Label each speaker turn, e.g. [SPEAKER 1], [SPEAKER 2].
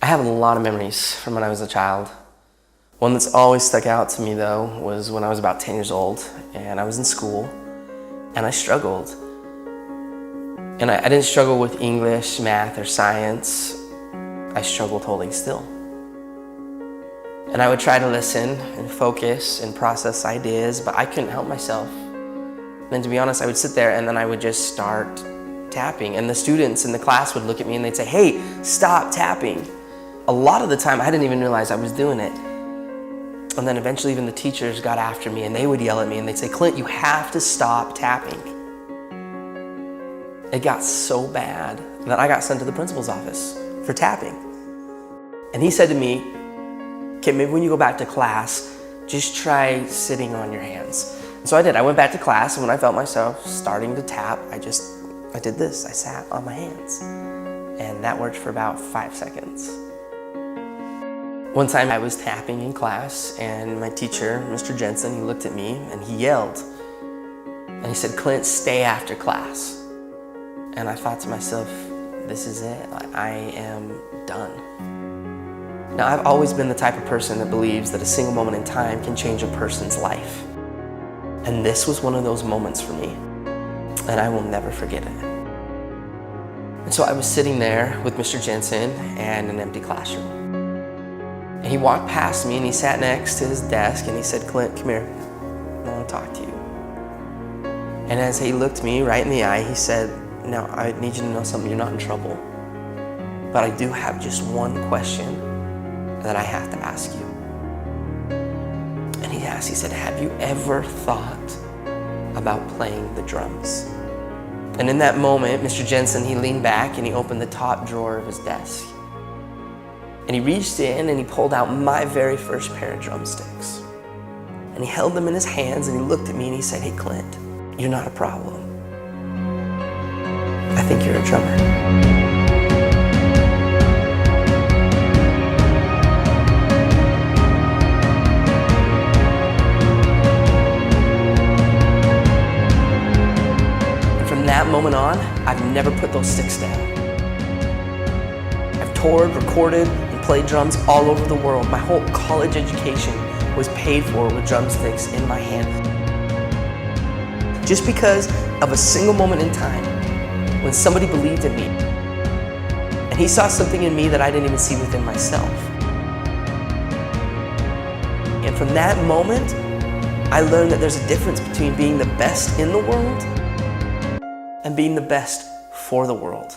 [SPEAKER 1] I have a lot of memories from when I was a child. One that's always stuck out to me though was when I was about 10 years old and I was in school and I struggled. And I didn't struggle with English, math, or science. I struggled holding still. And I would try to listen and focus and process ideas, but I couldn't help myself. And to be honest, I would sit there and then I would just start tapping. And the students in the class would look at me and they'd say, "Hey, stop tapping." A lot of the time, I didn't even realize I was doing it. And then eventually even the teachers got after me and they would yell at me and they'd say, "Clint, you have to stop tapping." It got so bad that I got sent to the principal's office for tapping. And he said to me, "Okay, maybe when you go back to class, just try sitting on your hands." And so I did. I went back to class, and when I felt myself starting to tap, I did this. I sat on my hands. And that worked for about 5 seconds. One time I was tapping in class, and my teacher, Mr. Jensen, he looked at me and he yelled. And he said, "Clint, stay after class." And I thought to myself, this is it. I am done. Now, I've always been the type of person that believes that a single moment in time can change a person's life. And this was one of those moments for me. And I will never forget it. And so I was sitting there with Mr. Jensen and an empty classroom. And he walked past me and he sat next to his desk and he said, "Clint, come here. I want to talk to you." And as he looked me right in the eye, he said, "Now, I need you to know something. You're not in trouble. But I do have just one question that I have to ask you." And he asked, he said, "Have you ever thought about playing the drums?" And in that moment, Mr. Jensen, he leaned back and he opened the top drawer of his desk. And he reached in and he pulled out my very first pair of drumsticks. And he held them in his hands and he looked at me and he said, "Hey, Clint, you're not a problem. I think you're a drummer." And from that moment on, I've never put those sticks down. I've toured, recorded, and played drums all over the world. My whole college education was paid for with drumsticks in my hand. Just because of a single moment in time when somebody believed in me and he saw something in me that I didn't even see within myself. And from that moment, I learned that there's a difference between being the best in the world and being the best for the world.